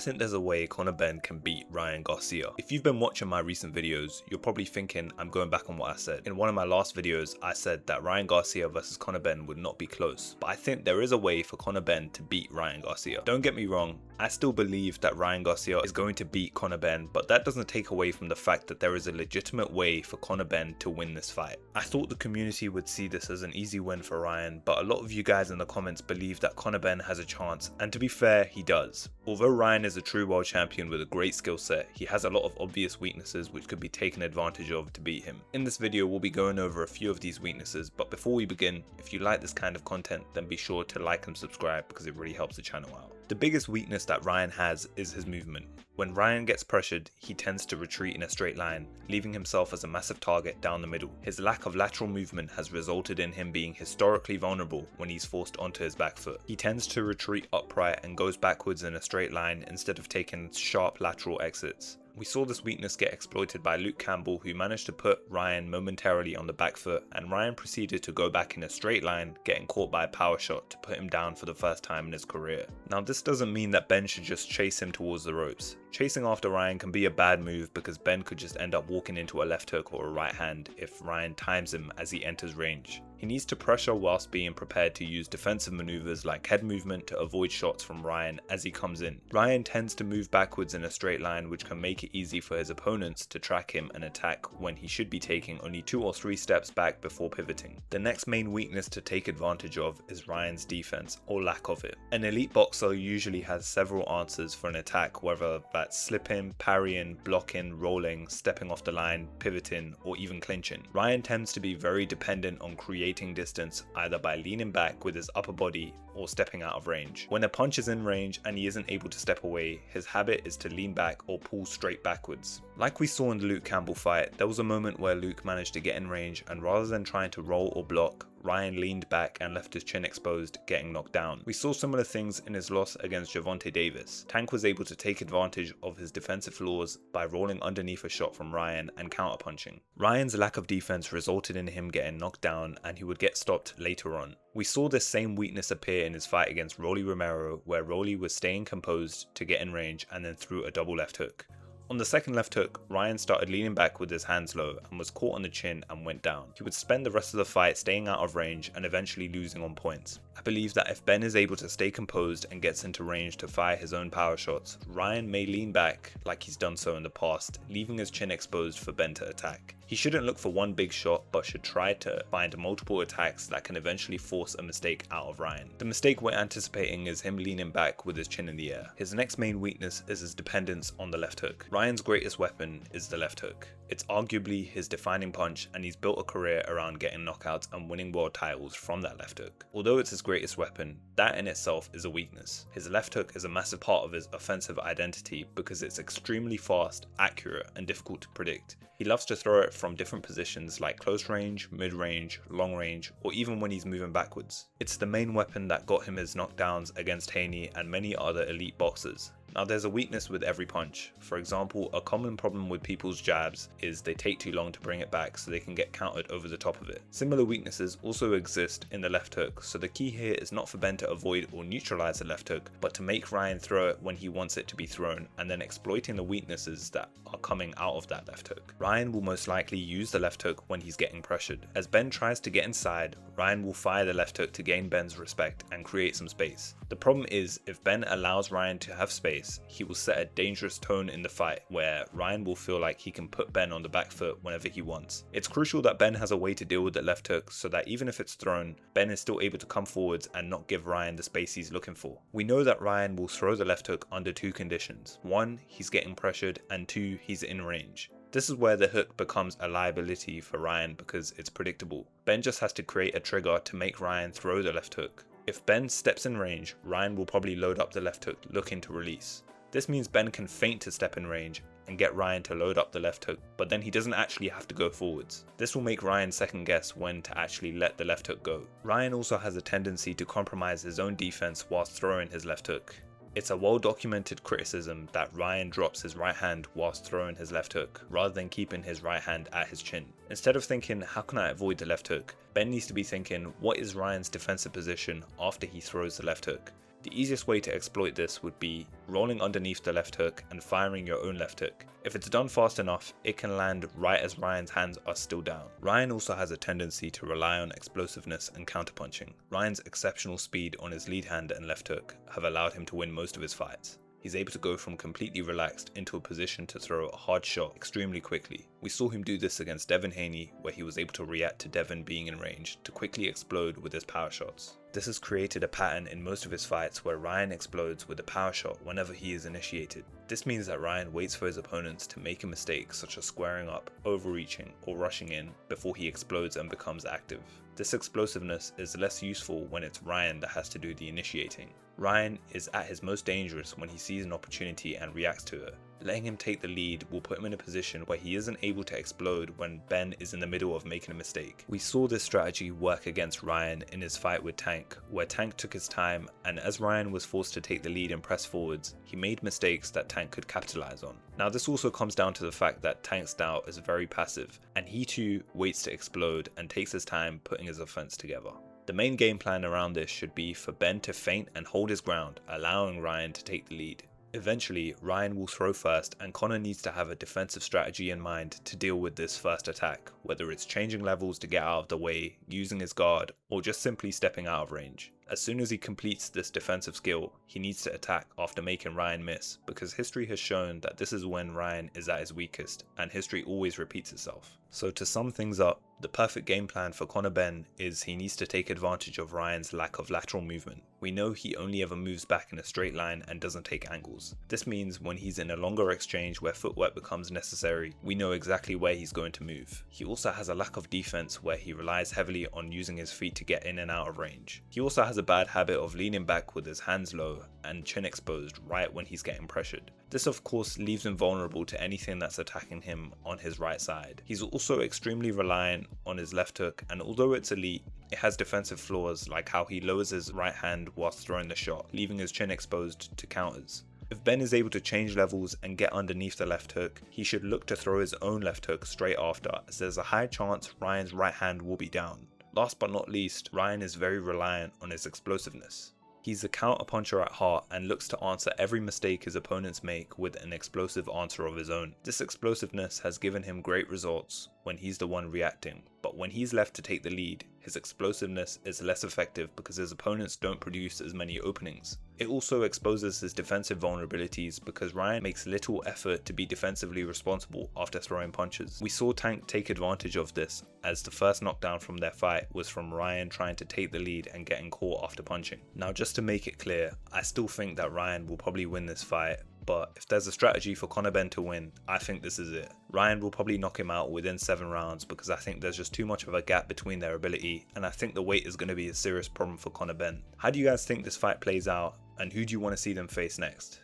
think there's a way Conor Benn can beat Ryan Garcia. If you've been watching my recent videos, you're probably thinking I'm going back on what I said. In one of my last videos, I said that Ryan Garcia versus Conor Benn would not be close, but I think there is a way for Conor Benn to beat Ryan Garcia. Don't get me wrong, I still believe that Ryan Garcia is going to beat Conor Benn, but that doesn't take away from the fact that there is a legitimate way for Conor Benn to win this fight. I thought the community would see this as an easy win for Ryan, but a lot of you guys in the comments believe that Conor Benn has a chance, and to be fair, he does. Although Ryan is a true world champion with a great skill set, he has a lot of obvious weaknesses which could be taken advantage of to beat him. In this video, we'll be going over a few of these weaknesses, but before we begin, if you like this kind of content, then be sure to like and subscribe because it really helps the channel out. The biggest weakness that Ryan has is his movement. When Ryan gets pressured, he tends to retreat in a straight line, leaving himself as a massive target down the middle. His lack of lateral movement has resulted in him being historically vulnerable when he's forced onto his back foot. He tends to retreat upright and goes backwards in a straight line instead of taking sharp lateral exits. We saw this weakness get exploited by Luke Campbell, who managed to put Ryan momentarily on the back foot, and Ryan proceeded to go back in a straight line, getting caught by a power shot to put him down for the first time in his career. Now, this doesn't mean that Ben should just chase him towards the ropes. Chasing after Ryan can be a bad move because Ben could just end up walking into a left hook or a right hand if Ryan times him as he enters range. He needs to pressure whilst being prepared to use defensive maneuvers like head movement to avoid shots from Ryan as he comes in. Ryan tends to move backwards in a straight line, which can make it easy for his opponents to track him and attack when he should be taking only 2 or 3 steps back before pivoting. The next main weakness to take advantage of is Ryan's defense, or lack of it. An elite boxer usually has several answers for an attack, whether that's slipping, parrying, blocking, rolling, stepping off the line, pivoting, or even clinching. Ryan tends to be very dependent on creating distance either by leaning back with his upper body or stepping out of range. When a punch is in range and he isn't able to step away, his habit is to lean back or pull straight backwards. Like we saw in the Luke Campbell fight, there was a moment where Luke managed to get in range, and rather than trying to roll or block, Ryan leaned back and left his chin exposed, getting knocked down. We saw similar things in his loss against Gervonta Davis. Tank was able to take advantage of his defensive flaws by rolling underneath a shot from Ryan and counterpunching. Ryan's lack of defense resulted in him getting knocked down, and he would get stopped later on. We saw this same weakness appear in his fight against Rolly Romero, where Rolly was staying composed to get in range and then threw a double left hook. On the second left hook, Ryan started leaning back with his hands low and was caught on the chin and went down. He would spend the rest of the fight staying out of range and eventually losing on points. I believe that if Ben is able to stay composed and gets into range to fire his own power shots, Ryan may lean back like he's done so in the past, leaving his chin exposed for Ben to attack. He shouldn't look for one big shot, but should try to find multiple attacks that can eventually force a mistake out of Ryan. The mistake we're anticipating is him leaning back with his chin in the air. His next main weakness is his dependence on the left hook. Ryan's greatest weapon is the left hook. It's arguably his defining punch, and he's built a career around getting knockouts and winning world titles from that left hook. Although it's his greatest weapon, that in itself is a weakness. His left hook is a massive part of his offensive identity because it's extremely fast, accurate, and difficult to predict. He loves to throw it from different positions like close range, mid range, long range, or even when he's moving backwards. It's the main weapon that got him his knockdowns against Haney and many other elite boxers. Now, there's a weakness with every punch. For example, a common problem with people's jabs is they take too long to bring it back so they can get countered over the top of it. Similar weaknesses also exist in the left hook, so the key here is not for Ben to avoid or neutralize the left hook, but to make Ryan throw it when he wants it to be thrown, and then exploiting the weaknesses that are coming out of that left hook. Ryan will most likely use the left hook when he's getting pressured. As Ben tries to get inside, Ryan will fire the left hook to gain Ben's respect and create some space. The problem is, if Ben allows Ryan to have space, he will set a dangerous tone in the fight where Ryan will feel like he can put Ben on the back foot whenever he wants. It's crucial that Ben has a way to deal with the left hook so that even if it's thrown, Ben is still able to come forwards and not give Ryan the space he's looking for. We know that Ryan will throw the left hook under 2 conditions. 1, he's getting pressured, and 2, he's in range. This is where the hook becomes a liability for Ryan because it's predictable. Ben just has to create a trigger to make Ryan throw the left hook. If Ben steps in range, Ryan will probably load up the left hook looking to release. This means Ben can feint to step in range and get Ryan to load up the left hook, but then he doesn't actually have to go forwards. This will make Ryan second guess when to actually let the left hook go. Ryan also has a tendency to compromise his own defense whilst throwing his left hook. It's a well-documented criticism that Ryan drops his right hand whilst throwing his left hook, rather than keeping his right hand at his chin. Instead of thinking, how can I avoid the left hook, Ben needs to be thinking, what is Ryan's defensive position after he throws the left hook? The easiest way to exploit this would be rolling underneath the left hook and firing your own left hook. If it's done fast enough, it can land right as Ryan's hands are still down. Ryan also has a tendency to rely on explosiveness and counterpunching. Ryan's exceptional speed on his lead hand and left hook have allowed him to win most of his fights. He's able to go from completely relaxed into a position to throw a hard shot extremely quickly. We saw him do this against Devin Haney, where he was able to react to Devin being in range to quickly explode with his power shots. This has created a pattern in most of his fights where Ryan explodes with a power shot whenever he is initiated. This means that Ryan waits for his opponents to make a mistake such as squaring up, overreaching, or rushing in before he explodes and becomes active. This explosiveness is less useful when it's Ryan that has to do the initiating. Ryan is at his most dangerous when he sees an opportunity and reacts to it. Letting him take the lead will put him in a position where he isn't able to explode when Ben is in the middle of making a mistake. We saw this strategy work against Ryan in his fight with Tank, where Tank took his time, and as Ryan was forced to take the lead and press forwards, he made mistakes that Tank could capitalize on. Now this also comes down to the fact that Tank's style is very passive, and he too waits to explode and takes his time putting his offense together. The main game plan around this should be for Ben to feint and hold his ground, allowing Ryan to take the lead. Eventually, Ryan will throw first, and Conor needs to have a defensive strategy in mind to deal with this first attack, whether it's changing levels to get out of the way, using his guard, or just simply stepping out of range. As soon as he completes this defensive skill, he needs to attack after making Ryan miss, because history has shown that this is when Ryan is at his weakest, and history always repeats itself. So to sum things up, the perfect game plan for Conor Benn is he needs to take advantage of Ryan's lack of lateral movement. We know he only ever moves back in a straight line and doesn't take angles. This means when he's in a longer exchange where footwork becomes necessary, we know exactly where he's going to move. He also has a lack of defense where he relies heavily on using his feet to get in and out of range. He also has a bad habit of leaning back with his hands low and chin exposed right when he's getting pressured. This of course leaves him vulnerable to anything that's attacking him on his right side. He's also extremely reliant on his left hook, and although it's elite, it has defensive flaws like how he lowers his right hand whilst throwing the shot, leaving his chin exposed to counters. If Ben is able to change levels and get underneath the left hook, he should look to throw his own left hook straight after, as there's a high chance Ryan's right hand will be down. Last but not least, Ryan is very reliant on his explosiveness. He's a counter puncher at heart and looks to answer every mistake his opponents make with an explosive answer of his own. This explosiveness has given him great results when he's the one reacting, but when he's left to take the lead, his explosiveness is less effective because his opponents don't produce as many openings. It also exposes his defensive vulnerabilities because Ryan makes little effort to be defensively responsible after throwing punches. We saw Tank take advantage of this, as the first knockdown from their fight was from Ryan trying to take the lead and getting caught after punching. Now just to make it clear, I still think that Ryan will probably win this fight, but if there's a strategy for Conor Benn to win, I think this is it. Ryan will probably knock him out within 7 rounds because I think there's just too much of a gap between their ability, and I think the weight is going to be a serious problem for Conor Benn. How do you guys think this fight plays out, and who do you want to see them face next?